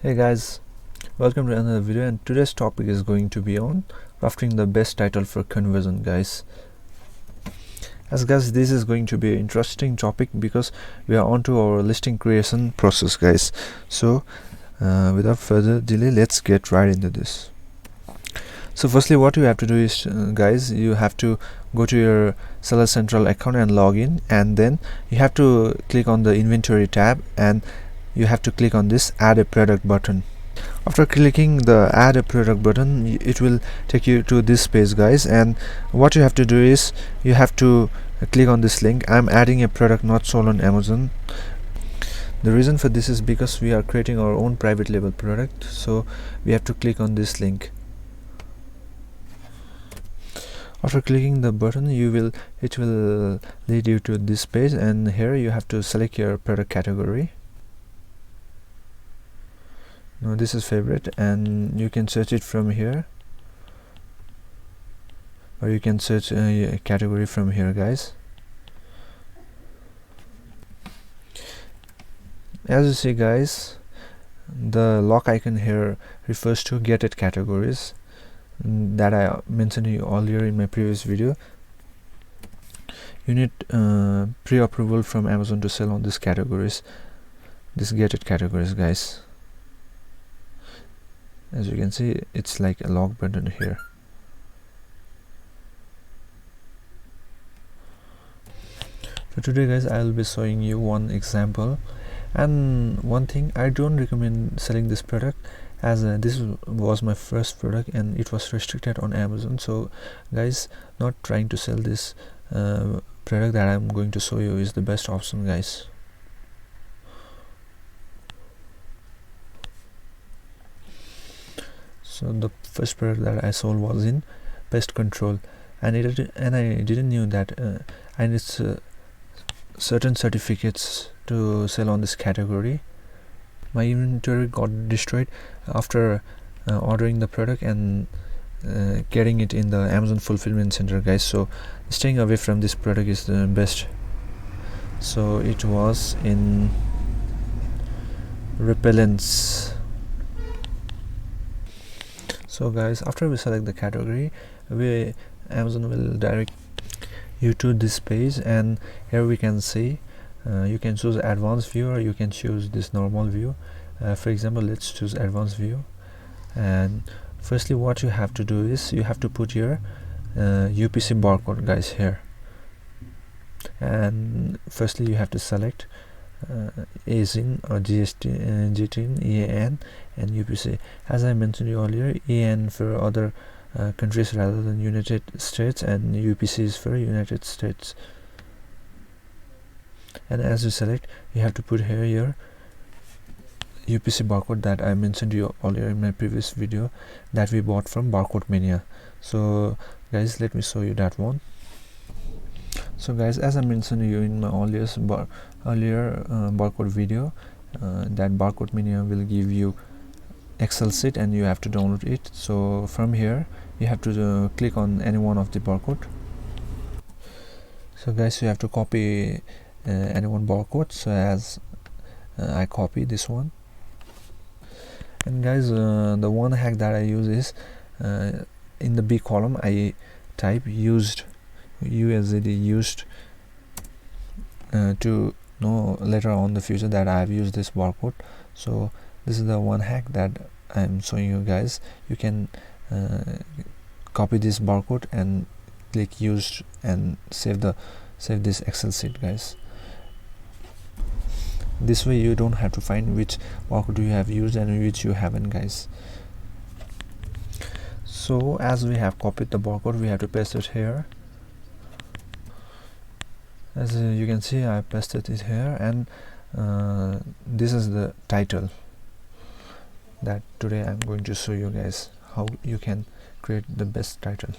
Hey guys, welcome to another video, and today's topic is going to be on crafting the best title for conversion, guys. As guys, this is going to be an interesting topic because we are onto our listing creation process, guys. So without further delay, let's get right into this. So firstly, what you have to do is guys, you have to go to your Seller Central account and log in, and then you have to click on the inventory tab, and you have to click on this add a product button. After clicking the add a product button, it will take you to this page, guys, and what you have to do is you have to click on this link. I'm adding a product not sold on Amazon. The reason for this is because we are creating our own private label product, so we have to click on this link. After clicking the button, it will lead you to this page, and here you have to select your product category. Now this is favorite, and you can search it from here, or you can search a category from here, guys. As you see, guys, the lock icon here refers to get it categories that I mentioned to you earlier in my previous video. You need pre-approval from Amazon to sell on these categories, these get it categories, guys. As you can see, it's like a lock button here. So today, guys, I will be showing you one example, and one thing, I don't recommend selling this product, as this was my first product and it was restricted on Amazon. So guys, not trying to sell this product that I'm going to show you is the best option, guys. So the first product that I sold was in pest control, and I didn't knew that I need certain certificates to sell on this category. My inventory got destroyed after ordering the product and getting it in the Amazon fulfillment center, guys. So staying away from this product is the best. So it was in repellents. So guys, after we select the category, Amazon will direct you to this page, and here we can see you can choose advanced view, or you can choose this normal view. For example, let's choose advanced view. And firstly, what you have to do is you have to put your UPC barcode, guys, here. And firstly, you have to select ASIN or GTIN, EAN, and UPC. As I mentioned earlier, EAN for other countries rather than United States, and UPC is for United States. And as you select, you have to put here your UPC barcode that I mentioned to you earlier in my previous video that we bought from Barcode Mania. So guys, let me show you that one. So guys, as I mentioned to you in my earlier barcode video, that Barcode Mania will give you Excel sheet and you have to download it. So from here you have to click on any one of the barcode. So guys, you have to copy any one barcode. So as I copy this one, and guys, the one hack that I use is in the B column I type used, USD used, to know later on the future that I have used this barcode. So this is the one hack that I'm showing you, guys. You can copy this barcode and click used and save this Excel sheet, guys. This way you don't have to find which barcode you have used and which you haven't, guys. So as we have copied the barcode, we have to paste it here. As you can see, I pasted it here, and this is the title that today I'm going to show you, guys, how you can create the best title.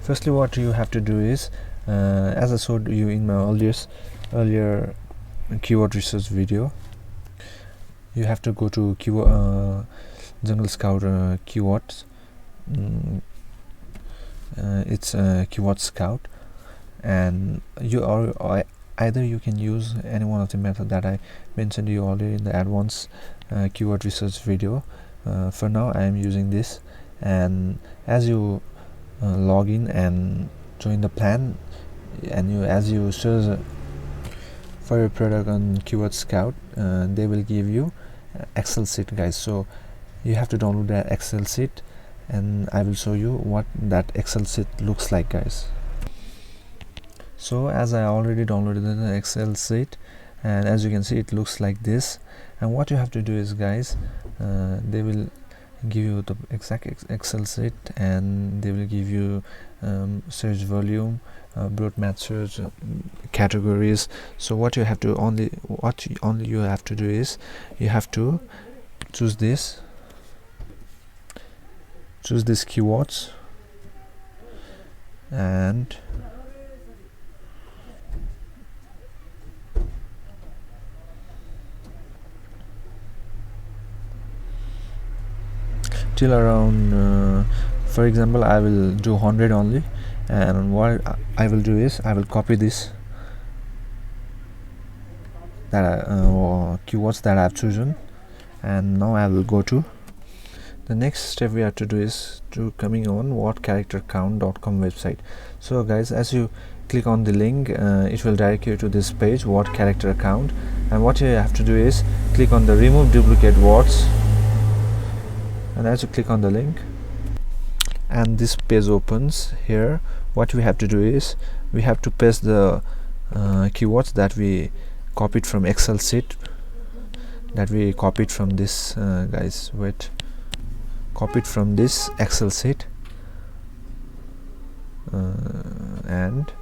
Firstly, what you have to do is, as I showed you in my earlier keyword research video, you have to go to keyword Jungle Scout keywords. It's Keyword Scout, and you either you can use any one of the method that I mentioned to you already in the advanced keyword research video. For now I am using this, and as you log in and join the plan, and as you search for your product on Keyword Scout, they will give you Excel sheet, guys. So you have to download that Excel sheet, and I will show you what that Excel sheet looks like, guys. So as I already downloaded the Excel sheet, and as you can see it looks like this. And what you have to do is, guys, they will give you the exact Excel sheet, and they will give you search volume, broad math search, categories. So what you have to you have to do is you have to choose these keywords, and till around for example I will do 100 only, and what I will do is I will copy this keywords that I have chosen, and now I will go to the next step. We have to do is to coming on wordcharactercount.com website. So guys, as you click on the link, it will direct you to this page, word character count, and what you have to do is click on the remove duplicate words, and as you click on the link and this page opens here, what we have to do is we have to paste the keywords that we copied from Excel sheet, that we copied from this guys, wait, copied from this Excel sheet, and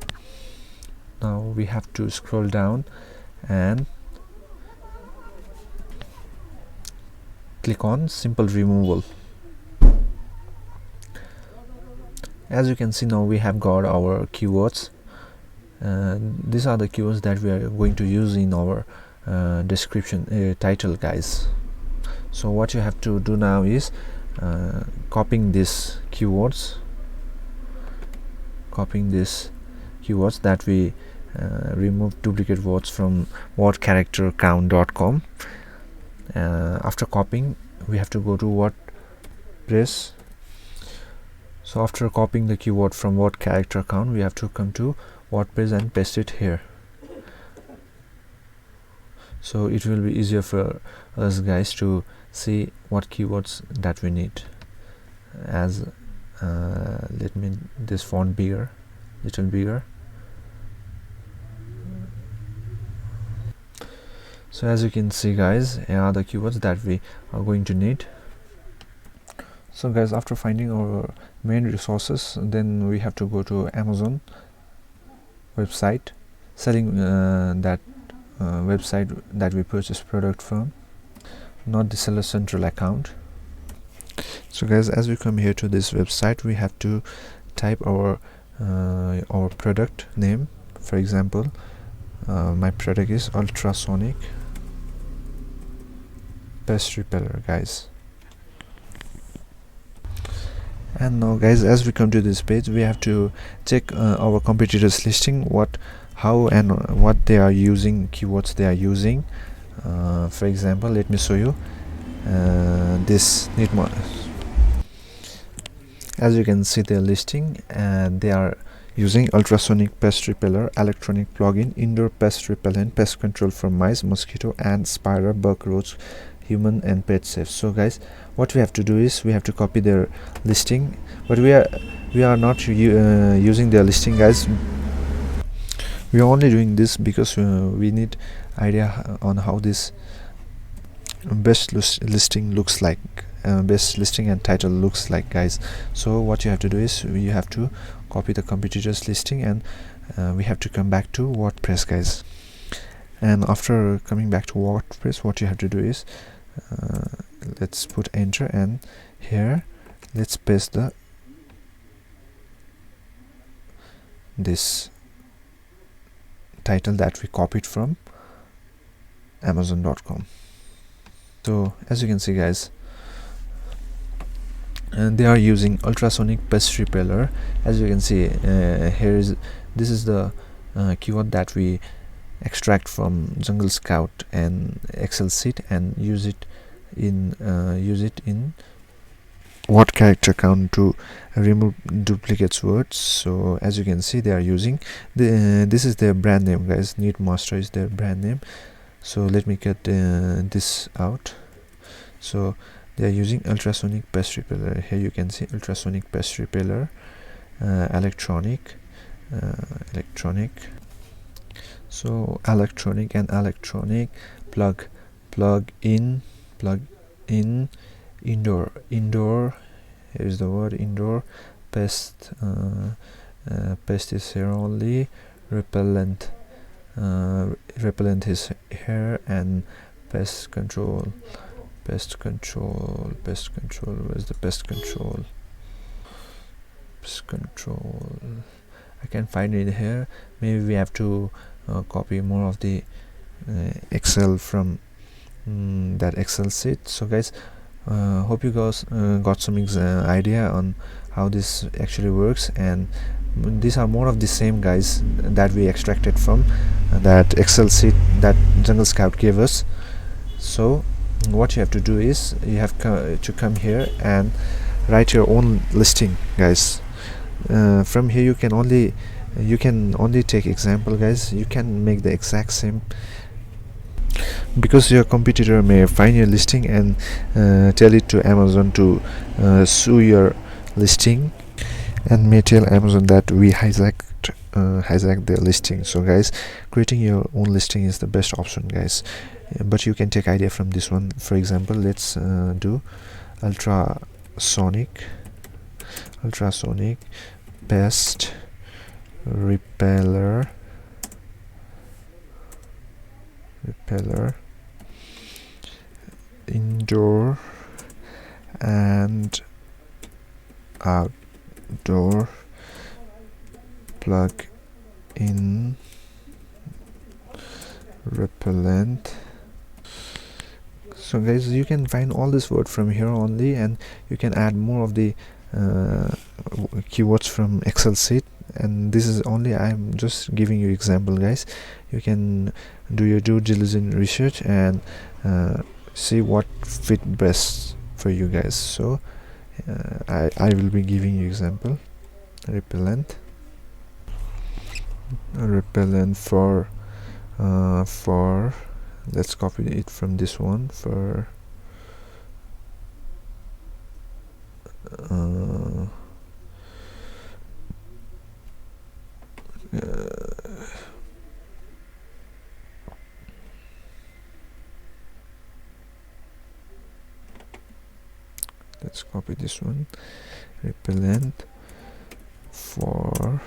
now we have to scroll down and click on simple removal. As you can see, now we have got our keywords. These are the keywords that we are going to use in our description title, guys. So what you have to do now is copying these keywords, that we remove duplicate words from wordcharactercount.com. After copying, we have to go to WordPress. So after copying the keyword from word character count, we have to come to WordPress and paste it here. So it will be easier for us, guys, to see what keywords that we need. As let me this font bigger, little bigger. So as you can see, guys, here are the keywords that we are going to need. So guys, after finding our main resources, then we have to go to Amazon website, selling that website that we purchased product from, not the Seller Central account. So guys, as we come here to this website, we have to type our product name. For example, my product is ultrasonic pest repeller, guys. And now, guys, as we come to this page, we have to check our competitors listing, how and what they are using, keywords they are using. For example, let me show you this need more. As you can see, their listing, and they are using ultrasonic pest repeller, electronic plug-in, indoor pest repellent, pest control for mice, mosquito, ant, spider, bug, roach, human and pet safe. So guys, what we have to do is we have to copy their listing, but we are not using their listing, guys. We are only doing this because we need idea on how this best listing looks like, best listing and title looks like, guys. So what you have to do is you have to copy the competitors listing, and we have to come back to WordPress, guys. And after coming back to WordPress, what you have to do is let's put enter, and here let's paste this title that we copied from Amazon.com. So as you can see, guys, and they are using ultrasonic pest repeller. As you can see, this is the keyword that we extract from Jungle Scout and Excel sheet and use it in word character count to remove duplicates words. So as you can see, they are using this is their brand name, guys. Neat Master is their brand name. So let me get this out. So they are using ultrasonic pest repeller. Here you can see ultrasonic pest repeller, electronic. So electronic and electronic, plug in, indoor. Here is the word indoor. Pest, pest is here only. Repellent, repellent is here, and pest control. Where's the pest control? I can find it here. Maybe we have to copy more of the Excel from that Excel sheet. So guys, hope you guys got some idea on how this actually works, and these are more of the same, guys, that we extracted from that Excel sheet that Jungle Scout gave us. So what you have to do is you have to come here and write your own listing, guys. From here you can only take example, guys. You can make the exact same, because your competitor may find your listing and tell it to Amazon to sue your listing, and may tell Amazon that we hijacked their listing. So guys, creating your own listing is the best option, guys. But you can take idea from this one. For example, let's do ultrasonic pest repeller indoor and outdoor, plug in repellent. So guys, you can find all this word from here only, and you can add more of the keywords from Excel sheet. And this is only, I'm just giving you example, guys. You can do your due diligence research and see what fit best for you guys. So I will be giving you example. Repellent for let's copy it from this one. For let's copy this one. Repellent for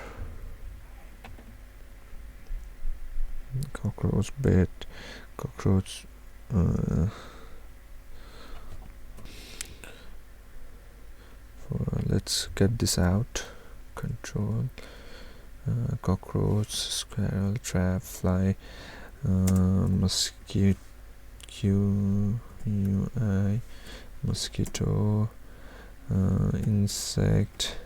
cockroach bed, cockroach let's get this out. Control cockroach, squirrel, trap, fly, mosquito, mosquito, insect,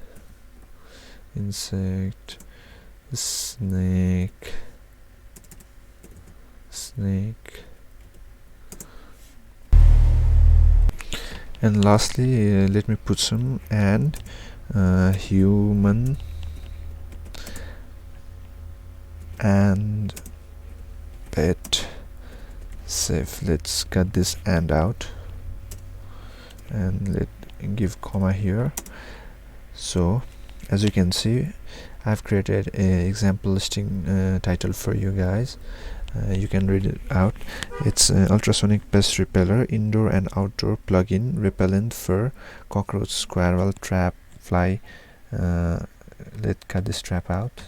snake, and lastly let me put some and human and pet safe. Let's cut this and out and let give comma here. So as you can see, I've created a example listing title for you guys. You can read it out. It's ultrasonic pest repeller, indoor and outdoor plug-in repellent for cockroach, squirrel, trap, fly. Let's cut this trap out.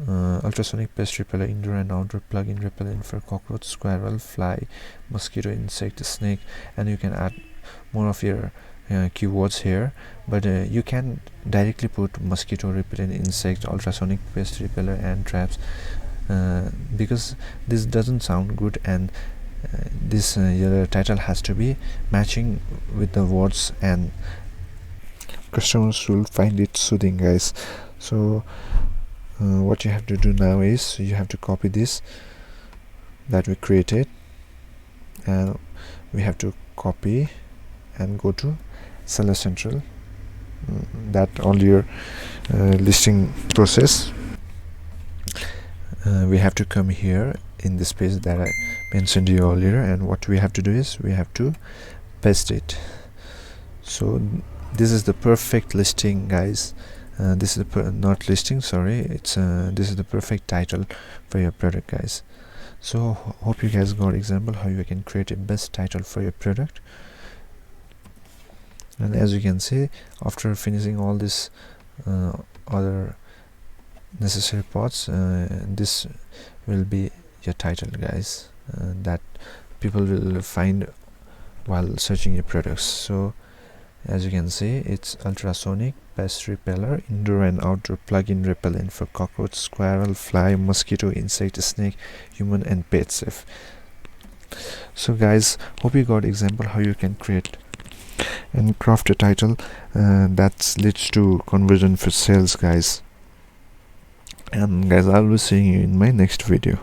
Ultrasonic pest repeller, indoor and outdoor plug-in repellent for cockroach, squirrel, fly, mosquito, insect, snake, and you can add more of your keywords here, but you can directly put mosquito repellent, insect, ultrasonic pest repeller, and traps, because this doesn't sound good, and this your title has to be matching with the words, and customers will find it soothing, guys. So what you have to do now is you have to copy this that we created, and we have to copy and go to Seller Central, that all your listing process. We have to come here in this page that I mentioned to you earlier, and what we have to do is we have to paste it. So this is the perfect listing, guys. This is the not listing, sorry, it's this is the perfect title for your product, guys. So hope you guys got example how you can create a best title for your product. And as you can see, after finishing all this other necessary parts, this will be your title, guys, that people will find while searching your products. So as you can see, it's ultrasonic pest repeller, indoor and outdoor plug-in repellent for cockroach, squirrel, fly, mosquito, insect, snake, human and pet safe. So guys, hope you got example how you can create and craft a title that leads to conversion for sales, guys. And guys, I'll be seeing you in my next video.